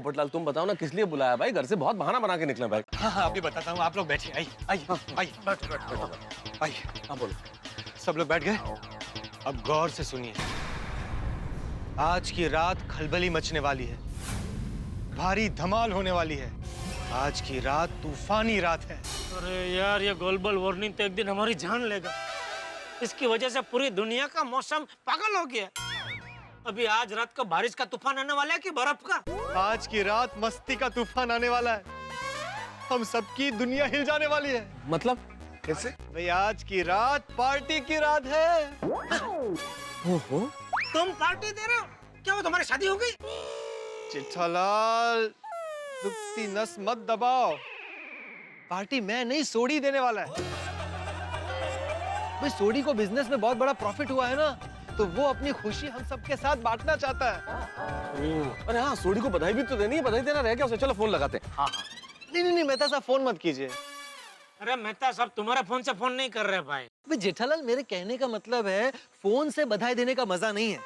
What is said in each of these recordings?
पोपटलाल तुम बताओ ना किस लिए बुलाया भाई? घर से बहुत बहाना बना के निकले भाई। हाँ अभी बताता हूँ, आप लोग बैठिए। आइए आइए आइए आइए। हाँ बोलो। सब लोग बैठ गए? अब गौर से सुनिए। आज की रात खलबली मचने वाली है, भारी धमाल होने वाली है। आज की रात तूफानी रात है। अरे यार, ये ग्लोबल वार्मिंग तो एक दिन हमारी जान लेगा। इसकी वजह से पूरी दुनिया का मौसम पागल हो गया। अभी आज रात को बारिश का तूफान आने वाला है कि बर्फ का? आज की रात मस्ती का तूफान आने वाला है। हम सबकी दुनिया हिल जाने वाली है। मतलब कैसे? भाई आज की रात पार्टी की रात है। ओहो, तुम पार्टी दे रहे हो? क्या वो तुम्हारी शादी हो गई? चिट्ठालाल, दुखती नस मत दबाओ। पार्टी मैं नहीं, सोडी देने वाला है। भाई सोडी को बिजनेस में बहुत बड़ा प्रॉफिट हुआ है ना, तो वो अपनी खुशी हम सबके साथ बांटना चाहता है। अरे हाँ, सोडी को बधाई भी तो देनी है। बधाई देना रह गया उसे। चलो फोन लगाते हैं। हाँ। नहीं मेहता साहब, फोन मत कीजिए। अरे मेहता साहब, तुम्हारे फोन से फोन नहीं कर रहे भाई। भाई जेठालाल, मेरे कहने का मतलब है फोन से बधाई देने का मजा नहीं है।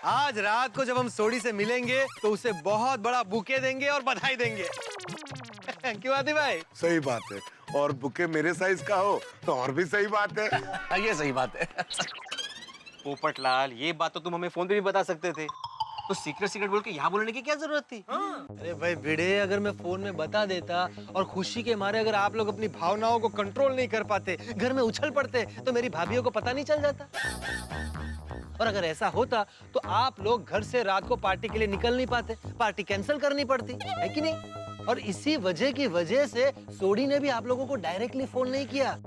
आज रात को जब हम सोडी से मिलेंगे तो उसे बहुत बड़ा बुके देंगे और बधाई देंगे। क्यों आदि भाई? सही बात है। और बुके मेरे साइज का हो तो और भी सही बात है। ये सही बात है। पोपटलाल, ये बात तो तुम हमें फोन पे भी बता सकते थे, तो सीक्रेट बोल के यहाँ बोलने की क्या जरूरत थी? अरे भाई भिड़े, अगर मैं फोन में बता देता और खुशी के मारे अगर आप लोग अपनी भावनाओं को कंट्रोल नहीं कर पाते, घर में उछल पड़ते, तो मेरी भाभीयों को पता नहीं चल जाता। और अगर ऐसा होता तो आप लोग घर से रात को पार्टी के लिए निकल नहीं पाते, पार्टी कैंसिल करनी पड़ती है कि नहीं? और इसी वजह की वजह से सोडी ने भी आप लोगों को डायरेक्टली फोन नहीं किया।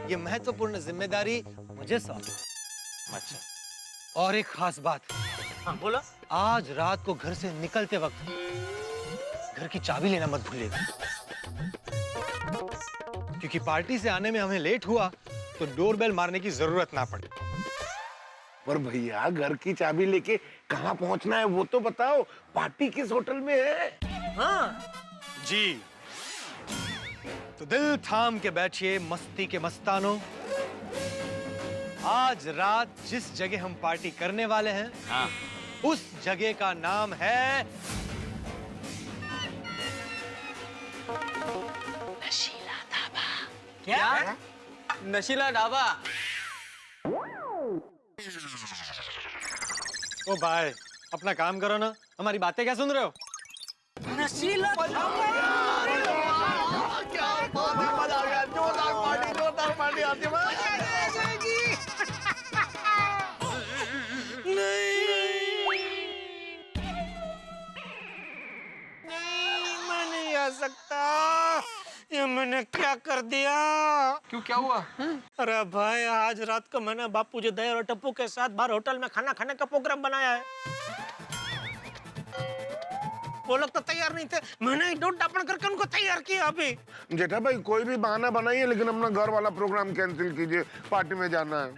ये महत्वपूर्ण जिम्मेदारी मुझे सौंपी। अच्छा। और एक खास बात, हाँ बोला। आज रात को घर से निकलते वक्त घर की चाबी लेना मत भूलिएगा, क्योंकि पार्टी से आने में हमें लेट हुआ तो डोरबेल मारने की जरूरत ना पड़े। पर भैया, घर की चाबी लेके कहाँ पहुँचना है वो तो बताओ। पार्टी किस होटल में है? हाँ जी, तो दिल थाम के बैठिए मस्ती के मस्तानों। आज रात जिस जगह हम पार्टी करने वाले हैं, हाँ। उस जगह का नाम है नशीला ढाबा। क्या? नशीला ढाबा? ओ भाई, अपना काम करो ना, हमारी बातें क्या सुन रहे हो? नशीला सकता। ये मैंने क्या कर दिया? क्यों, क्या हुआ? अरे भाई, आज रात को मैंने बापू जी दया और टप्पू के साथ बाहर होटल में खाना खाने का प्रोग्राम बनाया है। वो लोग तो तैयार नहीं थे, मैंने डोट डापण करके उनको तैयार किया। अभी जेठा भाई, कोई भी बहाना बनाइए लेकिन अपना घर वाला प्रोग्राम कैंसिल कीजिए, पार्टी में जाना है।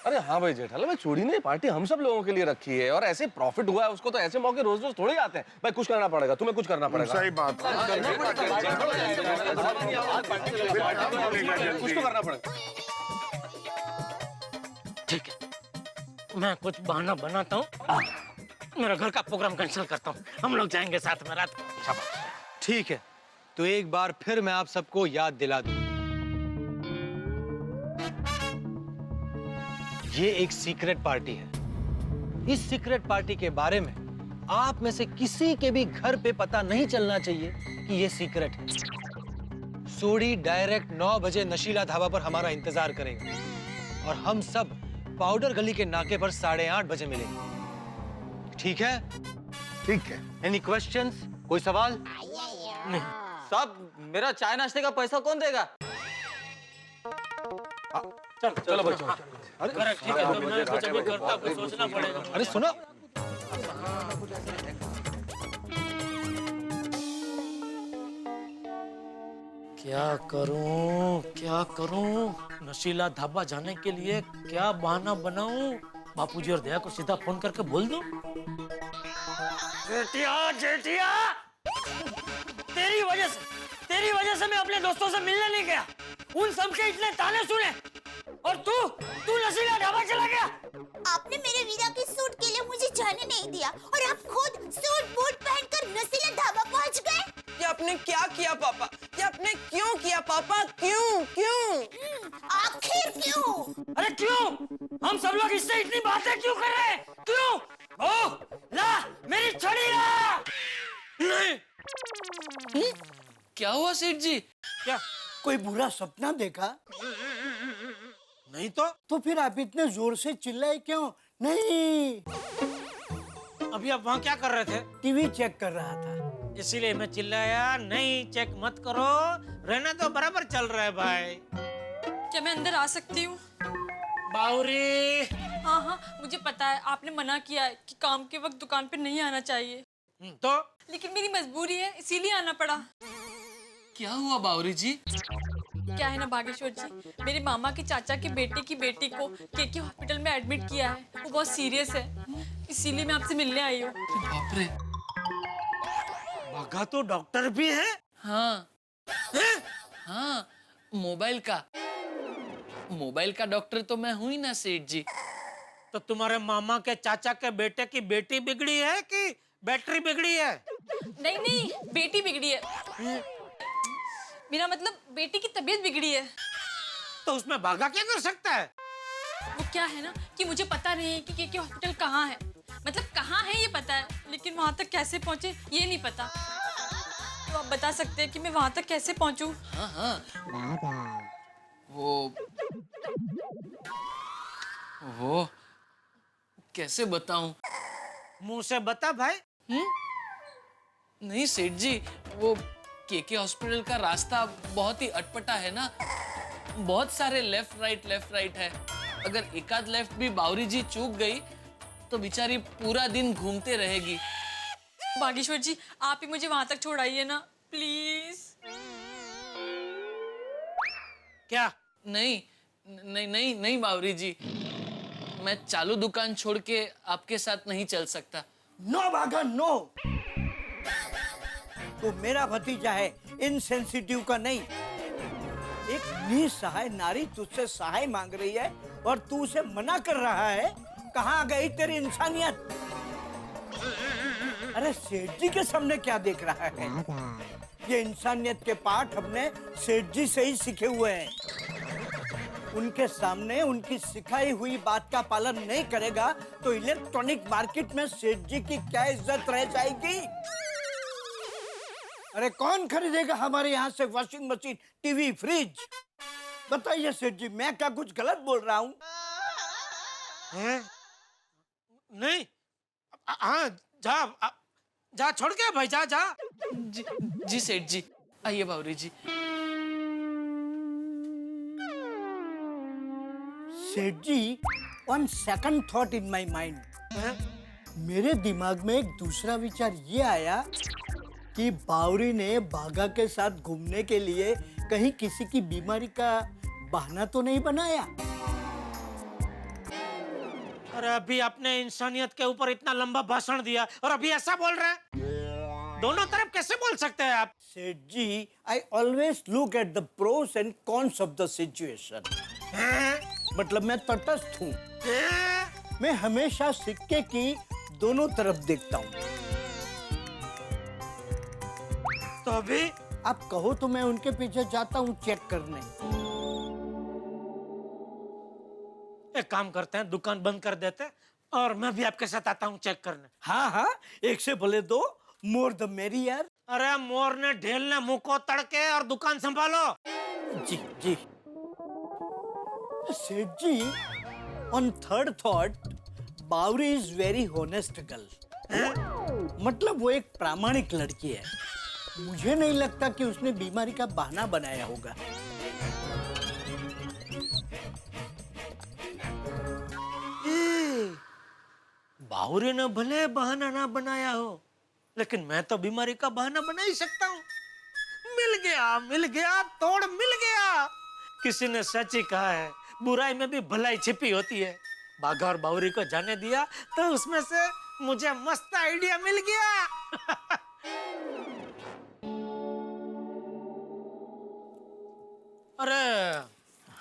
अरे हाँ भाई जेठालाल, भाई सोडी ने पार्टी हम सब लोगों के लिए रखी है और ऐसे प्रॉफिट हुआ है उसको, तो ऐसे मौके रोज रोज थोड़े आते हैं भाई। कुछ करना पड़ेगा, तुम्हें कुछ करना पड़ेगा। सही बात है। कुछ तो करना पड़ेगा। ठीक है, मैं कुछ बहाना बनाता हूँ, मेरा घर का प्रोग्राम कैंसिल करता हूँ, हम लोग जाएंगे साथ में रात को। ठीक है, तो एक बार फिर मैं आप सबको याद दिला दूं, ये एक सीक्रेट पार्टी है। इस सीक्रेट पार्टी के बारे में आप में से किसी के भी घर पे पता नहीं चलना चाहिए कि ये सीक्रेट है। सोडी डायरेक्ट 9 बजे नशीला ढाबा पर हमारा इंतजार करेगा और हम सब पाउडर गली के नाके पर 8:30 बजे मिलेंगे। ठीक है? ठीक है। Any questions? कोई सवाल? नहीं। साहब, मेरा चाय नाश्ते का पैसा कौन देगा? चलो बच्चों। अरे ठीक है, तो मैं कुछ अभी करता, कुछ सोचना पड़ेगा। अरे सुनो, क्या करूं? नशीला ढाबा जाने के लिए क्या बहाना बनाऊं? बापूजी और दया को सीधा फोन करके बोल दूं? जेठिया, तेरी वजह से मैं अपने दोस्तों से मिलने नहीं गया। उन सबके इतने ताने सुने और तू नशीला ढाबा चला गया। आपने मेरे वीरा के सूट के लिए मुझे जाने नहीं दिया और आप खुद सूट बूट पहनकर नशीला ढाबा पहुंच गए। ये आपने क्या किया पापा? ये आपने क्यों किया पापा? क्यों क्यों? आखिर क्यों? अरे क्यों? हम सब लोग इससे इतनी बातें क्यों कर रहे हैं? क्यों? ओ, ला मेरी छड़ी ला। नहीं। क्या हुआ सेठ जी? क्या? कोई बुरा सपना देखा? नहीं तो फिर आप इतने जोर से चिल्लाए क्यों? नहीं, अभी आप वहाँ क्या कर रहे थे? टीवी चेक कर रहा था। इसीलिए मैं चिल्लाया नहीं, चेक मत करो, रहने तो बराबर चल रहा है भाई। क्या मैं अंदर आ सकती हूँ? बावरी। हाँ हाँ, मुझे पता है आपने मना किया है कि काम के वक्त दुकान पे नहीं आना चाहिए, तो लेकिन मेरी मजबूरी है इसीलिए आना पड़ा। क्या हुआ बावरी जी? क्या है ना बागेश्वर जी, मेरे मामा के चाचा के बेटे की बेटी को केके हॉस्पिटल में एडमिट किया है। वो बहुत सीरियस है, इसीलिए मैं आपसे मिलने आई हूँ। बाप रे। बागा तो डॉक्टर भी है। हाँ हाँ, मोबाइल का डॉक्टर तो मैं हूँ ही ना सेठ जी। तो तुम्हारे मामा के चाचा के बेटे की बेटी बिगड़ी है कि बैटरी बिगड़ी है? नहीं नहीं, बेटी बिगड़ी है। मेरा मतलब बेटी की तबीयत बिगड़ी है। तो उसमें बागा क्या कर सकता है? वो क्या है ना कि मुझे पता नहीं है कि केके हॉस्पिटल कहाँ है। मतलब कहाँ है ये पता है, लेकिन वहाँ तक कैसे पहुँचे ये नहीं पता। तो आप बता सकते हैं कि मैं वहाँ तक कैसे पहुँचूँ? हाँ हाँ, वो कैसे बताऊं? मुंह से बता भाई। नहीं सेठ जी, वो केके हॉस्पिटल का रास्ता बहुत ही अटपटा है ना, बहुत सारे लेफ्ट राइट है। अगर एकाध लेफ्ट भी बावरी जी चूक गई तो बेचारी पूरा दिन घूमते रहेगी। बागेश्वर जी, आप ही मुझे वहाँ तक छोड़ाइए ना, प्लीज। क्या? नहीं नहीं नहीं नहीं बावरी जी, मैं चालू दुकान छोड़ के आपके साथ नहीं चल सकता। नो बागा नो, तो मेरा भतीजा है, इनसेंसिटिव का नहीं। एक निसहाय नारी तुझसे सहाय मांग रही है और तू उसे मना कर रहा है। कहाँ गई तेरी इंसानियत? अरे सेठ जी के सामने क्या देख रहा है? ये इंसानियत के पाठ हमने सेठ जी से ही सीखे हुए हैं। उनके सामने उनकी सिखाई हुई बात का पालन नहीं करेगा तो इलेक्ट्रॉनिक मार्केट में सेठ जी की क्या इज्जत रह जाएगी? अरे कौन खरीदेगा हमारे यहाँ से वॉशिंग मशीन, टीवी, फ्रिज? बताइए सेठ जी, मैं क्या कुछ गलत बोल रहा हूँ? नहीं। हाँ, जा छोड़ के भाई, जा। जी सेठ जी, आइए Bawri ji. Seth ji, one second thought in my mind. मेरे दिमाग में एक दूसरा विचार ये आया कि बावरी ने बागा के साथ घूमने के लिए कहीं किसी की बीमारी का बहाना तो नहीं बनाया? अरे अभी आपने इंसानियत के ऊपर इतना लंबा भाषण दिया और अभी ऐसा बोल रहे हैं? दोनों तरफ कैसे बोल सकते हैं आप? Seth ji, I always look at the pros and cons of the situation. मतलब मैं तटस्थ हूँ। मैं हमेशा सिक्के की दोनों तरफ देखता हूँ। तो अभी आप कहो तो मैं उनके पीछे जाता हूँ चेक करने। एक काम करते हैं, दुकान बंद कर देते हैं और मैं भी आपके साथ आता हूँ चेक करने। हाँ हाँ, एक से भले दो, मोर द मेरियर। अरे मोर ने ढेल ने मुंह को तड़के और दुकान संभालो। जी जी। Seth ji, on third thought, Bawri is very honest girl. मतलब वो एक प्रामाणिक लड़की है। मुझे नहीं लगता कि उसने बीमारी का बहाना बनाया होगा। बावरी ने भले बहाना ना बनाया हो, लेकिन मैं तो बीमारी का बहाना बना ही सकता हूँ। मिल गया, तोड़ मिल गया। किसी ने सच ही कहा है, बुराई में भी भलाई छिपी होती है। बागा और बावरी को जाने दिया तो उसमें से मुझे मस्त आइडिया मिल गया। अरे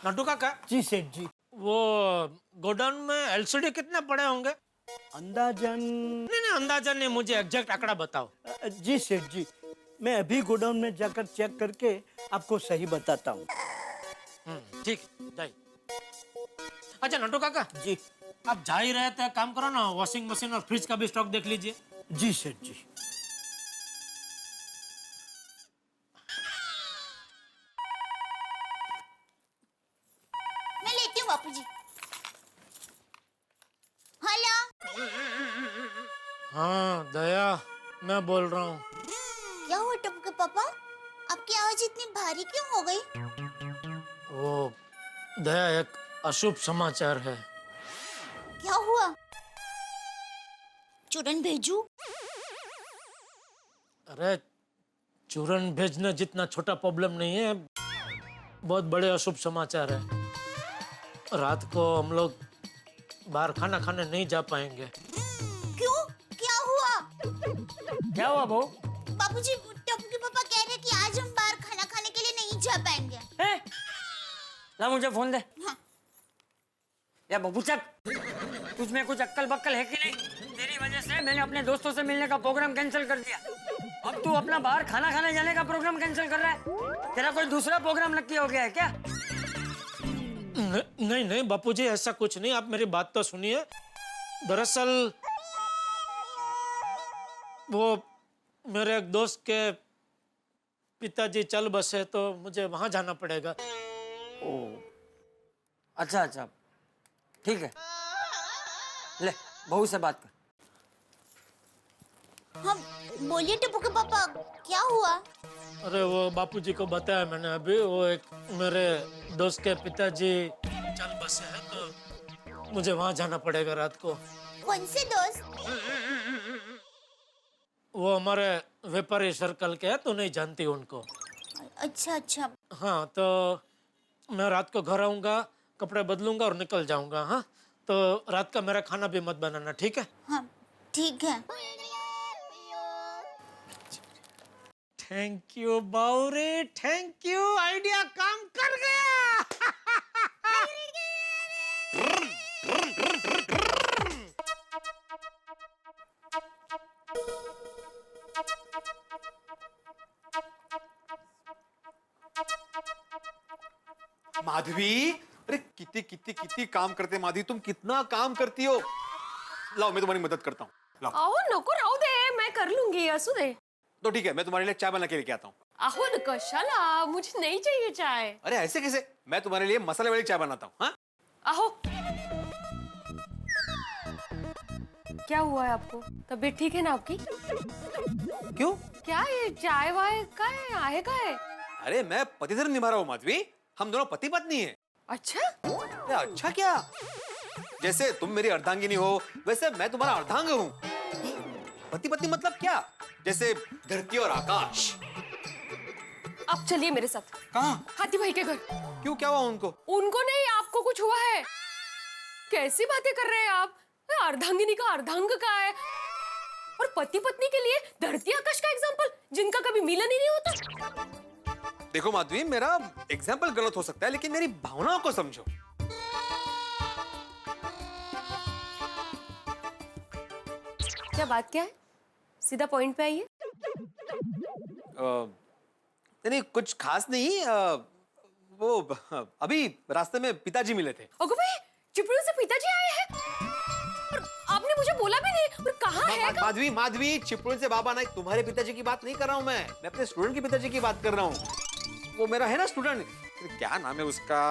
नड्डू काका जी सेठ जी। वो गोडाउन में एलसीडी कितने पड़े होंगे? अंदाजन नहीं अंदाजन नहीं, मुझे एग्जैक्ट आंकड़ा बताओ। जी सेठ जी, मैं अभी गोडाउन में जाकर चेक करके आपको सही बताता हूँ। ठीक है, जाइए। अच्छा नटू काका जी। आप जा ही रहे थे, काम करो ना, वॉशिंग मशीन और फ्रिज का भी स्टॉक देख लीजिए। जी सेठ जी। मैं लेती हूँ बापूजी। हेलो। हाँ दया, मैं बोल रहा हूँ। क्या हुआ टप्पू के पापा? आपकी आवाज इतनी भारी क्यों हो गई? वो दया, एक अशुभ समाचार है। क्या हुआ? चूरन भेजू? अरे चूरन भेजना जितना छोटा प्रॉब्लम नहीं है, बहुत बड़े अशुभ समाचार है। रात को हम लोग बाहर खाना खाने नहीं जा पाएंगे। क्यों? क्या हुआ? क्या हुआ बहू? बापूजी, टप्पू के पापा कह रहे कि आज हम बाहर खाना खाने के लिए नहीं जा पाएंगे। ला मुझे फोन दे। हाँ। या बबू चक, तुझ में कुछ अक्कल बक्कल है कि नहीं? तेरी वजह से मैंने अपने दोस्तों से मिलने का प्रोग्राम कैंसिल कर दिया। अब तू अपना बाहर खाना खाने जाने का प्रोग्राम कैंसिल कर रहा है। तेरा कोई दूसरा प्रोग्राम नक्की हो गया है क्या? नहीं नहीं बापूजी, ऐसा कुछ नहीं, आप मेरी बात तो सुनिए। दरअसल वो मेरे एक दोस्त के पिताजी चल बसे, तो मुझे वहां जाना पड़ेगा। अच्छा अच्छा, ठीक है, ले बहू से बात कर। हाँ बोलिए टप्पू के पापा, क्या हुआ? अरे वो बापूजी को बताया मैंने अभी, वो एक मेरे दोस्त के पिताजी चल बसे हैं, तो मुझे वहां जाना पड़ेगा रात को। कौन से दोस्त? वो हमारे व्यापारी सर्कल के हैं, तो नहीं जानती उनको। अच्छा अच्छा। हाँ, तो मैं रात को घर आऊंगा, कपड़े बदलूंगा और निकल जाऊंगा। हाँ, तो रात का मेरा खाना भी मत बनाना, ठीक है? हाँ ठीक है। Thank you Bawre, thank you, idea काम कर गया। माधवी, अरे कितनी कितनी कितनी काम करते माधवी, तुम कितना काम करती हो। लाओ मैं तुम्हारी मदद करता हूँ, लाओ। अहो नको राहू दे, मैं कर लूंगी, असू दे। तो ठीक है, मैं तुम्हारे लिए चाय बना के लेके आता हूँ। अहो न कशाला, मुझे नहीं चाहिए चाय। अरे ऐसे कैसे, मैं तुम्हारे लिए मसाले वाली चाय बनाता हूँ। हाँ, अहो क्या हुआ है आपको? तबीयत ठीक है ना आपकी? क्यों? क्या ये चाय वाय का है का है? अरे मैं पति धर्म निभा रहा हूँ माधवी, हम दोनों पति पत्नी हैं। अच्छा? अरे अच्छा क्या, जैसे तुम मेरी अर्धांगिनी हो, वैसे मैं तुम्हारा अर्धांग हूँ। पति पत्नी मतलब क्या, जैसे धरती और आकाश। आप चलिए मेरे साथ। कहाँ? हाथी भाई के घर। क्यों, क्या हुआ उनको? उनको नहीं, आपको कुछ हुआ है। कैसी बातें कर रहे हैं आप? अर्धांगिनी का अर्धांग का है, और पति पत्नी के लिए धरती आकाश का एग्जाम्पल, जिनका कभी मिलन ही नहीं होता। देखो माधवी, मेरा एग्जाम्पल गलत हो सकता है, लेकिन मेरी भावनाओं को समझो। क्या बात क्या है? सीधा पॉइंट पे आइए। नहीं कुछ खास नहीं, वो अभी रास्ते में पिताजी मिले थे। ओगो भाई, चिपड़ू से पिताजी आए हैं? और आपने मुझे बोला भी नहीं, और कहाँ है? माधवी माधवी, चिपळूण से बाबा नहीं, तुम्हारे पिताजी की बात नहीं कर रहा हूँ मैं अपने स्टूडेंट के पिताजी की बात कर रहा हूँ। वो मेरा है ना स्टूडेंट, क्या नाम है उसका?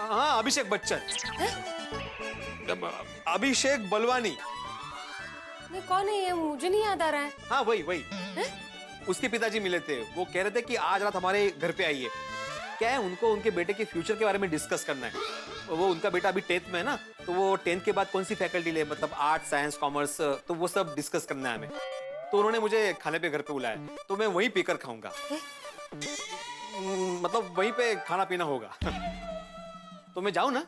हाँ, अभिषेक बच्चन। अभिषेक बलवानी। नहीं, कौन है ये? मुझे नहीं याद आ रहा है। हाँ वही वही, उसके पिताजी मिले थे। वो कह रहे थे कि आज रात हमारे घर पे आइए। क्या है, उनको उनके बेटे के फ्यूचर के बारे में डिस्कस करना है। वो उनका बेटा अभी 10th में है ना, तो वो 10th के बाद कौन सी फैकल्टी ले, मतलब आर्ट साइंस कॉमर्स, तो वो सब डिस्कस करना है हमें। तो उन्होंने मुझे खाने पे घर पे बुलाया, तो मैं वहीं पीकर खाऊंगा। मतलब वहीं पे खाना पीना होगा। तो मैं जाऊं ना?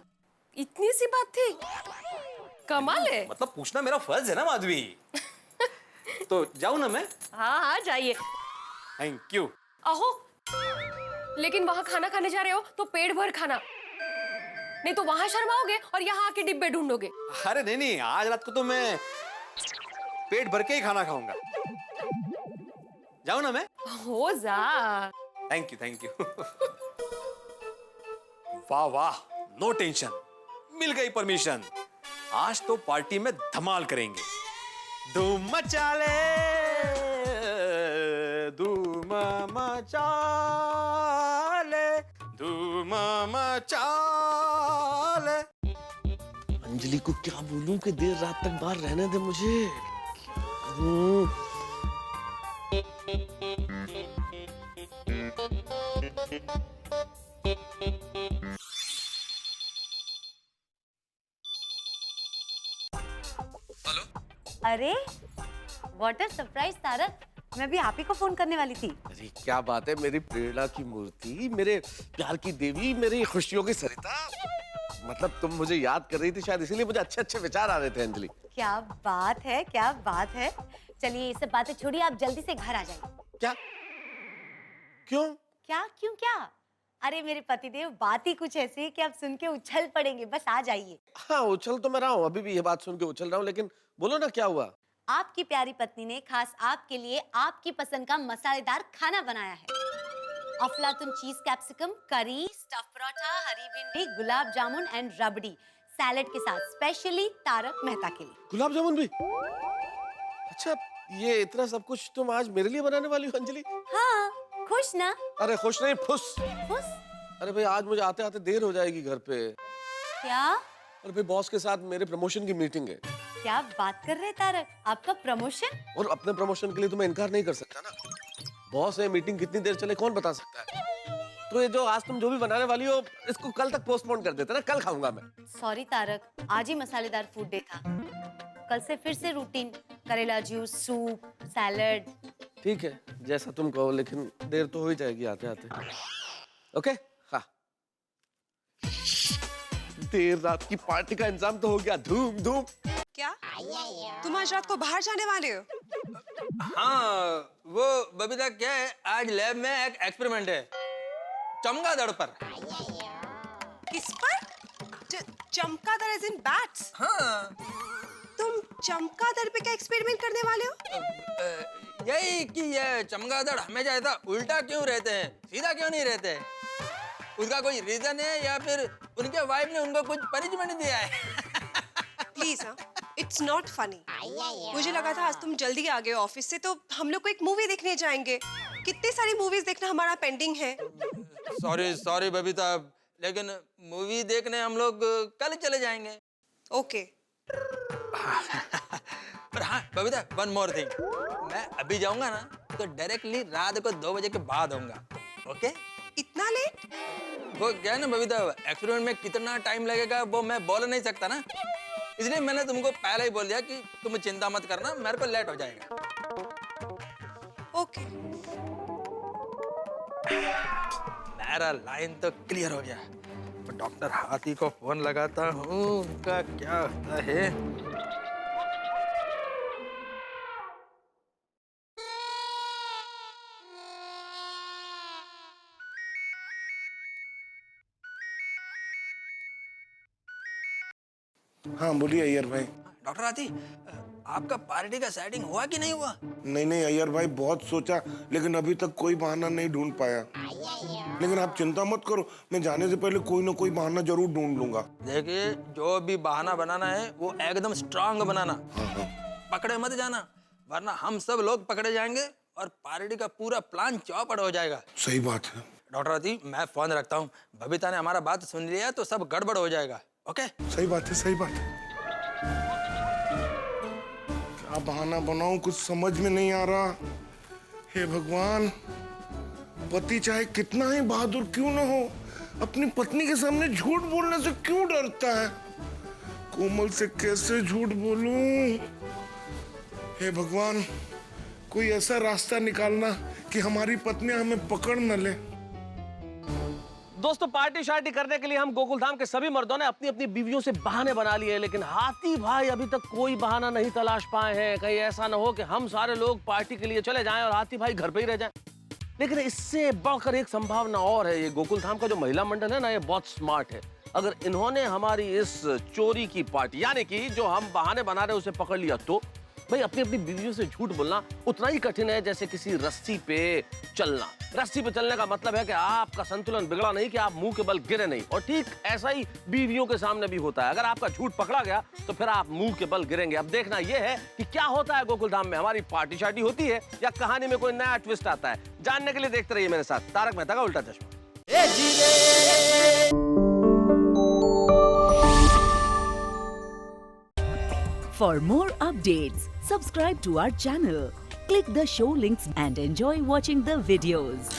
इतनी सी बात थी? कमाल है। मतलब पूछना मेरा फर्ज है ना माधवी। तो जाऊं ना मैं? हाँ हाँ जाइए। Thank you. अहो, लेकिन वहां खाना खाने जा रहे हो तो पेट भर खाना, नहीं तो वहां शर्माओगे और यहाँ आके डिब्बे ढूंढोगे। अरे नहीं नहीं, आज रात को तो मैं पेट भर के ही खाना खाऊंगा। जाऊं ना मैं? हो जा। Thank you thank you. वाह वाह, नो टेंशन, मिल गई परमिशन। आज तो पार्टी में धमाल करेंगे। धूम मचा ले, धूम मचा ले, धूम मचा ले। अंजलि को क्या बोलूं कि देर रात तक बाहर रहने दे मुझे। अरे व्हाट अ सरप्राइज तारक, मैं भी आप ही को फोन करने वाली थी। अरे क्या बात है, मेरी प्रेरणा की मूर्ति, मेरे प्यार की देवी, मेरी खुशियों की सरिता। मतलब तुम मुझे याद कर रही थी शायद, इसीलिए मुझे अच्छे अच्छे विचार आ रहे थे अंजलि। क्या बात है, क्या बात है। चलिए ये सब बातें छोड़िए, आप जल्दी से घर आ जाइए। क्या? क्यों? क्या? अरे मेरे पतिदेव, बात ही कुछ ऐसी है कि आप सुन के उछल पड़ेंगे। बस आ जाइए। हाँ, उछल तो मैं रहा हूँ, अभी भी ये बात सुन के उछल रहा हूँ, लेकिन बोलो ना क्या हुआ। आपकी प्यारी पत्नी ने खास आपके लिए आपकी पसंद का मसालेदार खाना बनाया है। अफलातून चीज कैप्सिकम करी, स्टफ पराठा, हरी भिंडी, gulab jamun and rabri salad के साथ, स्पेशली तारक मेहता के लिए। गुलाब जामुन भी? अच्छा, ये इतना सब कुछ तुम आज मेरे लिए बनाने वाली हो अंजलि? हाँ, खुश ना? अरे खुश नहीं, फुस। खुश? अरे भाई, आज मुझे आते आते देर हो जाएगी घर पे। क्या? अरे भाई, बॉस के साथ मेरे प्रमोशन की मीटिंग है। क्या बात कर रहे तारक, आपका प्रमोशन? और अपने प्रमोशन के लिए तो मैं इनकार नहीं कर सकता ना। बॉस है, मीटिंग कितनी देर चले कौन बता सकता है। तो ये जो आज तुम जो भी बनाने वाली हो, इसको कल तक पोस्टपोन कर देते ना, कल खाऊंगा मैं। सॉरी तारक, आज ही मसालेदार फूड डे था। कल से फिर से रूटीन, करेला जूस, सूप, सैलेड। ठीक है, जैसा तुम कहो, लेकिन देर तो हो ही जाएगी आते आते। ओके? हाँ। देर रात की पार्टी का इंतजाम तो हो गया, धूम धूम। क्या तुम आज रात को बाहर जाने वाले हो? हाँ, वो बबीता क्या है, आज लैब में एक एक्सपेरिमेंट है, चमगादड़ पर। किस पर? चमगादड़ एज इन बैट्स? हाँ। तुम चमगादड़ पे क्या एक्सपेरिमेंट करने वाले हो? यही कि ये चमगादड़ हमेशा ऐसा उल्टा क्यों रहते हैं, सीधा क्यों नहीं रहते, उसका कोई रीजन है या फिर उनके वाइफ ने उनको कुछ पनिशमेंट दिया है? प्लीज हाँ, इट्स नॉट फनी। मुझे लगा था आज तुम जल्दी आ गए ऑफिस से, तो हम लोग को एक मूवी देखने जाएंगे। कितनी सारी मूवीज देखना हमारा पेंडिंग है। सॉरी बबीता, लेकिन मूवी देखने हम लोग कल चले जाएंगे। ओके। पर हाँ बबीता, वन मोर थिंग, मैं अभी जाऊंगा ना तो डायरेक्टली रात को 2 बजे के बाद आऊंगा। ओके? इतना लेट? वो क्या है ना बबीता, एक्सपेरिमेंट में कितना टाइम लगेगा वो मैं बोल नहीं सकता ना, इसलिए मैंने तुमको पहले ही बोल दिया कि तुम चिंता मत करना, मेरे को लेट हो जाएगा। ओके। मेरा लाइन तो क्लियर हो गया। तो डॉक्टर हाथी को फोन लगाता हूँ, उनका क्या होता है। हाँ बोलिए अय्यर भाई। डॉक्टर हाथी, आपका पार्टी का सेटिंग हुआ कि नहीं हुआ? नहीं अय्यर भाई, बहुत सोचा लेकिन अभी तक कोई बहाना नहीं ढूंढ पाया। लेकिन आप चिंता मत करो, मैं जाने से पहले कोई ना कोई बहाना जरूर ढूंढ लूंगा। देखिए, जो भी बहाना बनाना है वो एकदम स्ट्रांग बनाना। पकड़े मत जाना, वरना हम सब लोग पकड़े जाएंगे और पार्टी का पूरा प्लान चौपट हो जाएगा। सही बात है डॉक्टर हाथी, मैं फोन रखता हूँ। बबीता ने हमारा बात सुन लिया तो सब गड़बड़ हो जाएगा। ओके? सही बात है, सही बात है। क्या बहाना बनाऊं, कुछ समझ में नहीं आ रहा। हे भगवान, पति चाहे कितना ही बहादुर क्यों ना हो, अपनी पत्नी के सामने झूठ बोलने से क्यों डरता है। कोमल से कैसे झूठ बोलूं। हे भगवान, कोई ऐसा रास्ता निकालना कि हमारी पत्नियां हमें पकड़ न ले। दोस्तों, पार्टी शार्टी करने के लिए हम गोकुलधाम के सभी मर्दों ने अपनी अपनी बीवियों से बहाने बना लिए, लेकिन हाथी भाई अभी तक कोई बहाना नहीं तलाश पाए हैं। कहीं ऐसा ना हो कि हम सारे लोग पार्टी के लिए चले जाएं और हाथी भाई घर पे ही रह जाएं। लेकिन इससे बढ़कर एक संभावना और है। ये गोकुलधाम का जो महिला मंडल है ना, ये बहुत स्मार्ट है। अगर इन्होंने हमारी इस चोरी की पार्टी यानी कि जो हम बहाने बना रहे उसे पकड़ लिया तो भाई अपनी अपनी बीवियों से झूठ बोलना उतना ही कठिन है जैसे किसी रस्सी पे चलना। रस्सी पे चलने का मतलब है कि आपका संतुलन बिगड़ा नहीं कि आप मुंह के बल गिरे नहीं, और ठीक ऐसा ही बीवियों के सामने भी होता है। अगर आपका झूठ पकड़ा गया तो फिर आप मुंह के बल गिरेंगे। अब देखना यह है कि क्या होता है गोकुल धाम में, हमारी पार्टी शार्टी होती है या कहानी में कोई नया ट्विस्ट आता है। जानने के लिए देखते रहिए मेरे साथ तारक मेहता का उल्टा चश्मा। For more updates, subscribe to our channel, click the show links and enjoy watching the videos.